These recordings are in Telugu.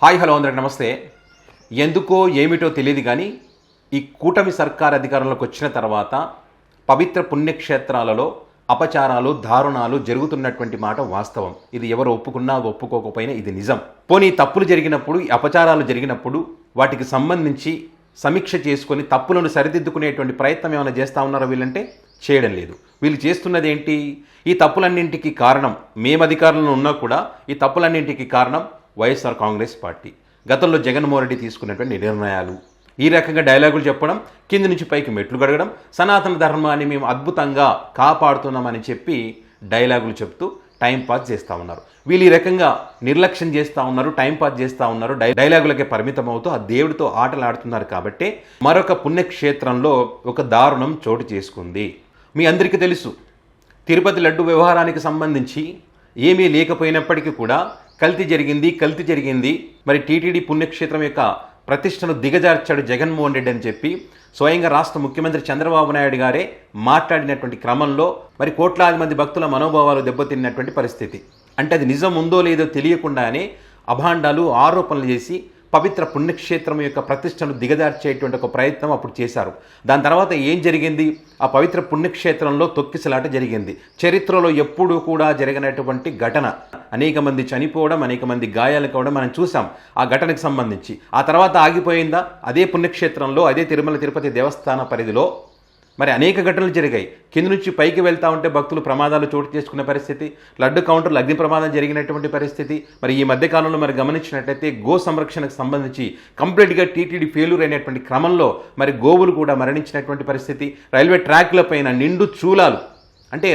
హాయ్ హలో అందరికి నమస్తే. ఎందుకో ఏమిటో తెలియదు కానీ ఈ కూటమి సర్కార్ అధికారంలోకి వచ్చిన తర్వాత పవిత్ర పుణ్యక్షేత్రాలలో అపచారాలు దారుణాలు జరుగుతున్నటువంటి మాట వాస్తవం. ఇది ఎవరు ఒప్పుకున్నా ఒప్పుకోకపోయినా ఇది నిజం. పోనీ తప్పులు జరిగినప్పుడు, అపచారాలు జరిగినప్పుడు వాటికి సంబంధించి సమీక్ష చేసుకొని తప్పులను సరిదిద్దుకునేటువంటి ప్రయత్నం ఏమైనా చేస్తూ ఉన్నారో వీళ్ళంటే చేయడం లేదు. వీళ్ళు చేస్తున్నది ఏంటి? ఈ తప్పులన్నింటికి కారణం మేము అధికారంలో ఉన్నా కూడా ఈ తప్పులన్నింటికి కారణం వైఎస్ఆర్ కాంగ్రెస్ పార్టీ. గతంలో జగన్మోహన్ రెడ్డి తీసుకున్నటువంటి నిర్ణయాలు, ఈ రకంగా డైలాగులు చెప్పడం, కింది నుంచి పైకి మెట్లు గడగడం, సనాతన ధర్మాన్ని మేము అద్భుతంగా కాపాడుతున్నామని చెప్పి డైలాగులు చెప్తూ టైంపాస్ చేస్తూ ఉన్నారు. వీళ్ళు ఈ రకంగా నిర్లక్ష్యం చేస్తూ ఉన్నారు, టైంపాస్ చేస్తూ ఉన్నారు, డైలాగులకే పరిమితం అవుతూ ఆ దేవుడితో ఆటలు ఆడుతున్నారు. కాబట్టి మరొక పుణ్యక్షేత్రంలో ఒక దారుణం చోటు చేసుకుంది. మీ అందరికీ తెలుసు, తిరుపతి లడ్డు వ్యవహారానికి సంబంధించి ఏమీ లేకపోయినప్పటికీ కూడా కల్తీ జరిగింది. మరి టీటీడీ పుణ్యక్షేత్రం యొక్క ప్రతిష్టను దిగజార్చాడు జగన్మోహన్ రెడ్డి అని చెప్పి స్వయంగా రాష్ట్ర ముఖ్యమంత్రి చంద్రబాబు నాయుడు గారే మాట్లాడినటువంటి క్రమంలో మరి కోట్లాది మంది భక్తుల మనోభావాలు దెబ్బతిన్నటువంటి పరిస్థితి. అంటే అది నిజం ఉందో లేదో తెలియకుండానే అభాండాలు, ఆరోపణలు చేసి పవిత్ర పుణ్యక్షేత్రం యొక్క ప్రతిష్టను దిగజార్చేటువంటి ఒక ప్రయత్నం అప్పుడు చేశారు. దాని తర్వాత ఏం జరిగింది? ఆ పవిత్ర పుణ్యక్షేత్రంలో తొక్కిసలాట జరిగింది. చరిత్రలో ఎప్పుడూ కూడా జరిగినటువంటి ఘటన. అనేక మంది చనిపోవడం, అనేక మంది గాయాలు కావడం మనం చూసాం ఆ ఘటనకు సంబంధించి. ఆ తర్వాత ఆగిపోయిందా? అదే పుణ్యక్షేత్రంలో, అదే తిరుమల తిరుపతి దేవస్థాన పరిధిలో మరి అనేక ఘటనలు జరిగాయి. కింద నుంచి పైకి వెళ్తూ ఉంటే భక్తులు ప్రమాదాలు చోటు చేసుకునే పరిస్థితి, లడ్డు కౌంటర్లు అగ్ని ప్రమాదం జరిగినటువంటి పరిస్థితి. మరి ఈ మధ్యకాలంలో మరి గమనించినట్లయితే గో సంరక్షణకు సంబంధించి కంప్లీట్గా టీటీడీ ఫెయిల్యూర్ అయినటువంటి క్రమంలో మరి గోవులు కూడా మరణించినటువంటి పరిస్థితి. రైల్వే ట్రాక్ల పైన నిండు చూలాలు, అంటే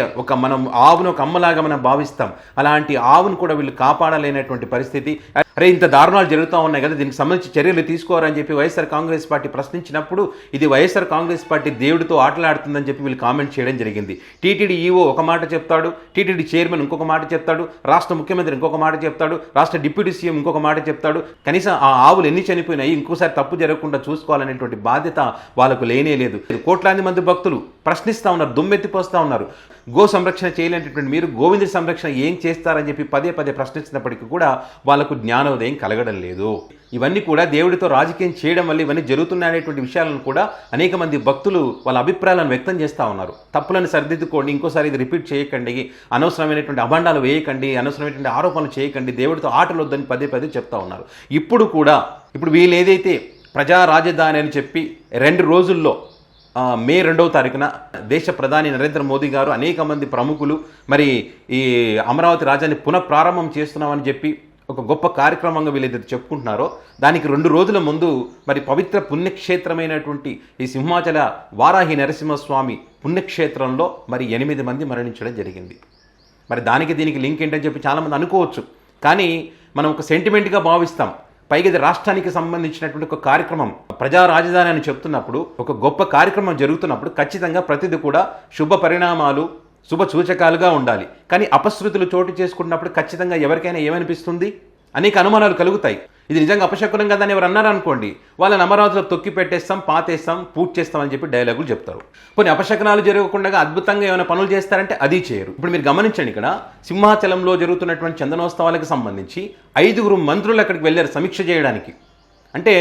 మనం ఆవును ఒక అమ్మలాగా మనం భావిస్తాం, అలాంటి ఆవును కూడా వీళ్ళు కాపాడలేనటువంటి పరిస్థితి. అరే ఇంత దారుణాలు జరుగుతూ ఉన్నాయి కదా, దీనికి సంబంధించి చర్యలు తీసుకోవాలని చెప్పి వైఎస్ఆర్ కాంగ్రెస్ పార్టీ ప్రశ్నించినప్పుడు ఇది వైఎస్ఆర్ కాంగ్రెస్ పార్టీ దేవుడితో ఆటలాడుతుందని చెప్పి వీళ్ళు కామెంట్ చేయడం జరిగింది. టీటీడీ ఈఓ ఒక మాట చెప్తాడు, టీటీడీ చైర్మన్ ఇంకొక మాట చెప్తాడు, రాష్ట్ర ముఖ్యమంత్రి ఇంకొక మాట చెప్తాడు, రాష్ట్ర డిప్యూటీ సీఎం ఇంకొక మాట చెప్తాడు. కనీసం ఆ ఆవులు ఎన్ని చనిపోయినాయి ఇంకోసారి తప్పు జరగకుండా చూసుకోవాలనేటువంటి బాధ్యత వాళ్ళకు లేనే లేదు. కోట్లాది మంది భక్తులు ప్రశ్నిస్తూ ఉన్నారు, దుమ్మెత్తిపోస్తూ ఉన్నారు. గో సంరక్షణ చేయలేనటువంటి మీరు గోవింద సంరక్షణ ఏం చేస్తారని చెప్పి పదే ప్రశ్నించినప్పటికీ కూడా వాళ్ళకు జ్ఞానోదయం కలగడం లేదు. ఇవన్నీ కూడా దేవుడితో రాజకీయం చేయడం వల్ల ఇవన్నీ జరుగుతున్నాయనేటువంటి విషయాలను కూడా అనేక మంది భక్తులు వాళ్ళ అభిప్రాయాలను వ్యక్తం చేస్తూ ఉన్నారు. తప్పులను సరిదిద్దుకోండి, ఇంకోసారి ఇది రిపీట్ చేయకండి, అనవసరమైనటువంటి అభాండాలు వేయకండి, అనవసరమైనటువంటి ఆరోపణలు చేయకండి, దేవుడితో ఆటలు వద్దని పదే చెప్తా ఉన్నారు. ఇప్పుడు వీళ్ళు ఏదైతే ప్రజా రాజధాని అని చెప్పి 2 రోజుల్లో మే 2వ తారీఖున దేశ ప్రధాని నరేంద్ర మోదీ గారు, అనేక మంది ప్రముఖులు మరి ఈ అమరావతి రాజధాని పునఃప్రారంభం చేస్తున్నామని చెప్పి ఒక గొప్ప కార్యక్రమంగా వీళ్ళైతే చెప్పుకుంటున్నారో దానికి 2 రోజుల ముందు మరి పవిత్ర పుణ్యక్షేత్రమైనటువంటి ఈ సింహాచల వారాహి నరసింహస్వామి పుణ్యక్షేత్రంలో మరి 8 మంది మరణించడం జరిగింది. మరి దీనికి లింక్ ఏంటని చెప్పి చాలామంది అనుకోవచ్చు, కానీ మనం ఒక సెంటిమెంట్గా భావిస్తాం. పైగా ఇది రాష్ట్రానికి సంబంధించినటువంటి ఒక కార్యక్రమం, ప్రజా రాజధాని అని చెప్తున్నప్పుడు, ఒక గొప్ప కార్యక్రమం జరుగుతున్నప్పుడు ఖచ్చితంగా ప్రతిదీ కూడా శుభ పరిణామాలు, శుభ సూచకాలుగా ఉండాలి. కానీ అపశృతులు చోటు చేసుకున్నప్పుడు ఖచ్చితంగా ఎవరికైనా ఏమనిపిస్తుంది? అనేక అనుమానాలు కలుగుతాయి. ఇది నిజంగా అపశకునం కదా అని ఎవరు అన్నారనుకోండి, వాళ్ళని అమరావతిలో తొక్కి పెట్టేస్తాం, పాతేస్తాం, పూజ చేస్తామని చెప్పి డైలాగులు చెప్తారు. కొన్ని అపశకనాలు జరగకుండా అద్భుతంగా ఏమైనా పనులు చేస్తారంటే అది చేయరు. ఇప్పుడు మీరు గమనించండి, ఇక్కడ సింహాచలంలో జరుగుతున్నటువంటి చందనోత్సవాలకు సంబంధించి 5 మంత్రులు అక్కడికి వెళ్ళారు సమీక్ష చేయడానికి. అంటే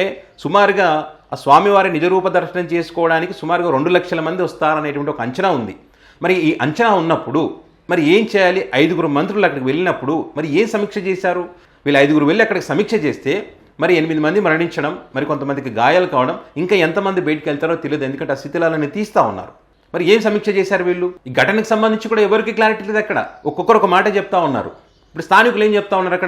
సుమారుగా ఆ స్వామివారి నిజరూప దర్శనం చేసుకోవడానికి సుమారుగా 2 లక్షల మంది వస్తారనేటువంటి ఒక అంచనా ఉంది. మరి ఈ అంచనా ఉన్నప్పుడు మరి ఏం చేయాలి? 5 మంత్రులు అక్కడికి వెళ్ళినప్పుడు మరి ఏం సమీక్ష చేశారు? వీళ్ళు 5 వెళ్ళి అక్కడికి సమీక్ష చేస్తే మరి 8 మంది మరణించడం, మరి కొంతమందికి గాయాలు కావడం, ఇంకా ఎంతమంది బయటికి వెళ్తారో తెలియదు. ఎందుకంటే ఆ శిథిలాలని తీస్తూ ఉన్నారు. మరి ఏం సమీక్ష చేశారు వీళ్ళు? ఈ ఘటనకు సంబంధించి కూడా ఎవరికి క్లారిటీ లేదు. అక్కడ ఒక్కొక్కరు ఒక మాట చెప్తా ఉన్నారు. ఇప్పుడు స్థానికులు ఏం చెప్తా ఉన్నారు?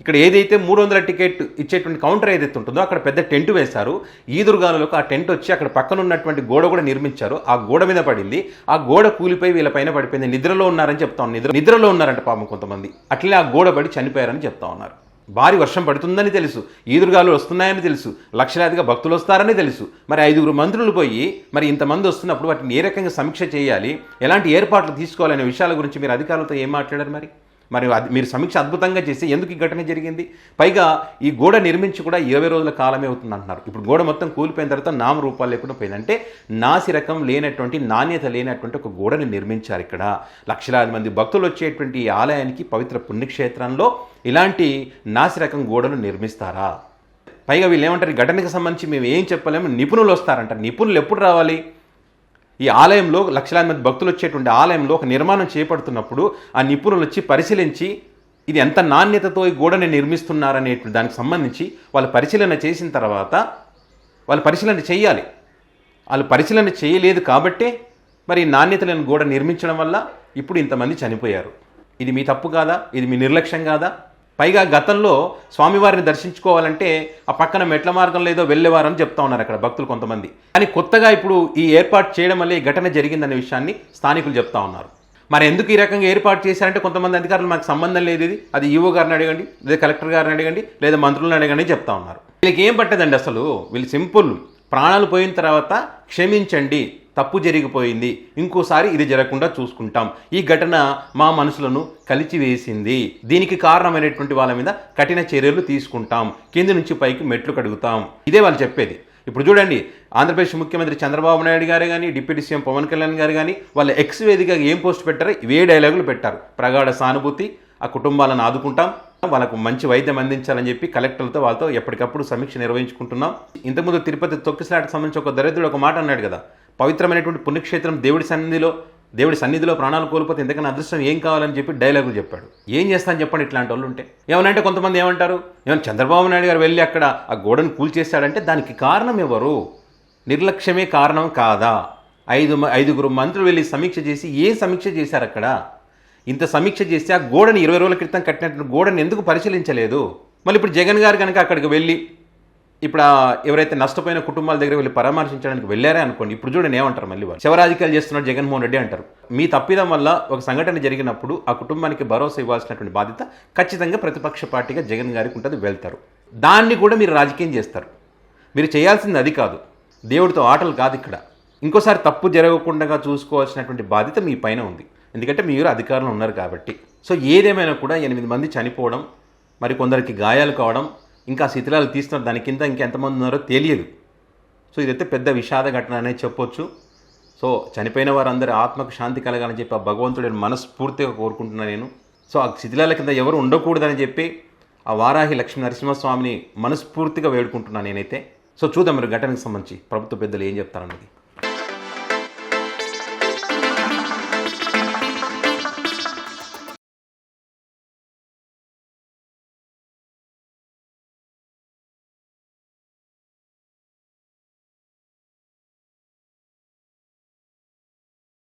ఇక్కడ ఏదైతే 300 టికెట్ ఇచ్చేటువంటి కౌంటర్ ఏదైతే ఉంటుందో అక్కడ పెద్ద టెంట్ వేశారు. ఈదురుగాలులకు ఆ టెంట్ వచ్చి అక్కడ పక్కన ఉన్నటువంటి గోడ కూడా నిర్మించారు. ఆ గోడ మీద పడింది, ఆ గోడ కూలిపోయి వీళ్ళ పైన పడిపోయింది. నిద్రలో ఉన్నారని చెప్తా ఉన్నారు. నిద్రలో ఉన్నారంట పాపం కొంతమంది. అట్లే ఆ గోడ పడి చనిపోయారని చెప్తా ఉన్నారు. భారీ వర్షం పడుతుందని తెలుసు, ఈదురుగాలు వస్తున్నాయని తెలుసు, లక్షలాదిగా భక్తులు వస్తారని తెలుసు. మరి 5 మంత్రులు పోయి మరి ఇంతమంది వస్తున్నప్పుడు వాటిని ఏ రకంగా సమీక్ష చేయాలి, ఎలాంటి ఏర్పాట్లు తీసుకోవాలనే విషయాల గురించి మీరు అధికారులతో ఏం మాట్లాడారు? మరి అది మీరు సమీక్ష అద్భుతంగా చేసి ఎందుకు ఈ ఘటన జరిగింది? పైగా ఈ గోడ నిర్మించి కూడా 20 రోజుల కాలమే అవుతుంది అంటున్నారు. ఇప్పుడు గోడ మొత్తం కూలిపోయిన తర్వాత నామరూపాలు లేకుండా పోయిందంటే నాసిరకం లేనటువంటి, నాణ్యత లేనటువంటి ఒక గోడని నిర్మించారు ఇక్కడ. లక్షలాది మంది భక్తులు వచ్చేటువంటి ఈ ఆలయానికి, పవిత్ర పుణ్యక్షేత్రంలో ఇలాంటి నాసిరకం గోడలు నిర్మిస్తారా? పైగా వీళ్ళు ఏమంటారు, ఈ ఘటనకు సంబంధించి మేము ఏం చెప్పలేము, నిపుణులు వస్తారంటారు. నిపుణులు ఎప్పుడు రావాలి? ఈ ఆలయంలో లక్షలాది మంది భక్తులు వచ్చేటువంటి ఆలయంలో ఒక నిర్మాణం చేపడుతున్నప్పుడు ఆ నిపుణులు వచ్చి పరిశీలించి ఇది ఎంత నాణ్యతతో ఈ గోడని నిర్మిస్తున్నారనేటువంటి దానికి సంబంధించి వాళ్ళు పరిశీలన చేసిన తర్వాత వాళ్ళు పరిశీలన చేయాలి. వాళ్ళు పరిశీలన చేయలేదు కాబట్టే మరి నాణ్యత లేని గోడ నిర్మించడం వల్ల ఇప్పుడు ఇంతమంది చనిపోయారు. ఇది మీ తప్పు కాదా? ఇది మీ నిర్లక్ష్యం కాదా? పైగా గతంలో స్వామివారిని దర్శించుకోవాలంటే ఆ పక్కన మెట్ల మార్గంలో ఏదో వెళ్ళేవారని చెప్తా ఉన్నారు అక్కడ భక్తులు కొంతమంది. కానీ కొత్తగా ఇప్పుడు ఈ ఏర్పాటు చేయడం వల్ల ఈ ఘటన జరిగిందనే విషయాన్ని స్థానికులు చెప్తా ఉన్నారు. మరి ఎందుకు ఈ రకంగా ఏర్పాటు చేశారంటే కొంతమంది అధికారులు మాకు సంబంధం లేదు, ఇది ఈవో గారిని అడగండి, లేదా కలెక్టర్ గారిని అడగండి, లేదా మంత్రులను అడగండి చెప్తా ఉన్నారు. వీళ్ళకి ఏం పట్టదండి అసలు. వీళ్ళు సింపుల్, ప్రాణాలు పోయిన తర్వాత క్షమించండి, తప్పు జరిగిపోయింది, ఇంకోసారి ఇది జరగకుండా చూసుకుంటాం, ఈ ఘటన మా మనసులను కలిచివేసింది, దీనికి కారణమైనటువంటి వాళ్ళ మీద కఠిన చర్యలు తీసుకుంటాం, కింది నుంచి పైకి మెట్లు కడుగుతాం, ఇదే వాళ్ళు చెప్పేది. ఇప్పుడు చూడండి, ఆంధ్రప్రదేశ్ ముఖ్యమంత్రి చంద్రబాబు నాయుడు గారు కానీ, డిప్యూటీ సీఎం పవన్ కళ్యాణ్ గారు కానీ వాళ్ళ ఎక్స్ వేదికగా ఏం పోస్ట్ పెట్టారో ఇవే డైలాగులు పెట్టారు. ప్రగాఢ సానుభూతి, ఆ కుటుంబాలను ఆదుకుంటాం, వాళ్ళకు మంచి వైద్యం అందించాలని చెప్పి కలెక్టర్లతో వాళ్ళతో ఎప్పటికప్పుడు సమీక్ష నిర్వహించుకుంటున్నాం. ఇంతకుముందు తిరుపతి తొక్కిసలాటకు సంబంధించి ఒక దరిద్రుడు ఒక మాట అన్నాడు కదా, పవిత్రమైనటువంటి పుణ్యక్షేత్రం దేవుడి సన్నిధిలో ప్రాణాలు కోల్పోతే ఇంతకన్నా అదృష్టం ఏం కావాలని చెప్పి డైలాగులు చెప్పాడు. ఏం చేస్తాను చెప్పండి ఇట్లాంటి వాళ్ళు ఉంటే? ఏమనంటే కొంతమంది ఏమంటారు, ఏమన్నా చంద్రబాబు నాయుడు గారు వెళ్ళి అక్కడ ఆ గోడను కూల్చేశాడంటే దానికి కారణం ఎవరు? నిర్లక్ష్యమే కారణం కాదా? 5 మంత్రులు వెళ్ళి సమీక్ష చేసి ఏం సమీక్ష చేశారు అక్కడ? ఇంత సమీక్ష చేస్తే ఆ గోడని 20 రోజుల క్రితం కట్టినటువంటి గోడని ఎందుకు పరిశీలించలేదు? మళ్ళీ ఇప్పుడు జగన్ గారు కనుక అక్కడికి వెళ్ళి ఇప్పుడు ఎవరైతే నష్టపోయిన కుటుంబాల దగ్గర వెళ్ళి పరామర్శించడానికి వెళ్ళారే అనుకోండి, ఇప్పుడు చూడండి ఏమంటారు, మళ్ళీ వాళ్ళు శివరాజకీయాలు చేస్తున్నాడు జగన్మోహన్ రెడ్డి అంటారు. మీ తప్పిదం వల్ల ఒక సంఘటన జరిగినప్పుడు ఆ కుటుంబానికి భరోసా ఇవ్వాల్సినటువంటి బాధ్యత ఖచ్చితంగా ప్రతిపక్ష పార్టీగా జగన్ గారికి ఉంటుంది, వెళ్తారు. దాన్ని కూడా మీరు రాజకీయం చేస్తారు. మీరు చేయాల్సింది అది కాదు, దేవుడితో ఆటలు కాదు ఇక్కడ. ఇంకోసారి తప్పు జరగకుండా చూసుకోవాల్సినటువంటి బాధ్యత మీ పైన ఉంది, ఎందుకంటే మీరు అధికారంలో ఉన్నారు కాబట్టి. సో ఏదేమైనా కూడా 8 మంది చనిపోవడం, మరి కొందరికి గాయాలు కావడం, ఇంకా శిథిలాలు తీస్తున్నారు, దాని కింద ఇంకెంతమంది ఉన్నారో తెలియదు. సో ఇదైతే పెద్ద విషాద ఘటన అనేది చెప్పొచ్చు. సో చనిపోయిన వారందరి ఆత్మకు శాంతి కలగాలని చెప్పి ఆ భగవంతుడిని మనస్ఫూర్తిగా కోరుకుంటున్నాను నేను. సో ఆ శిథిలాల కింద ఎవరు ఉండకూడదని చెప్పి ఆ వారాహి లక్ష్మీ నరసింహస్వామిని మనస్ఫూర్తిగా వేడుకుంటున్నాను నేనైతే. సో చూద్దాం మరి ఘటనకు సంబంధించి ప్రభుత్వ పెద్దలు ఏం చెప్తారన్నది.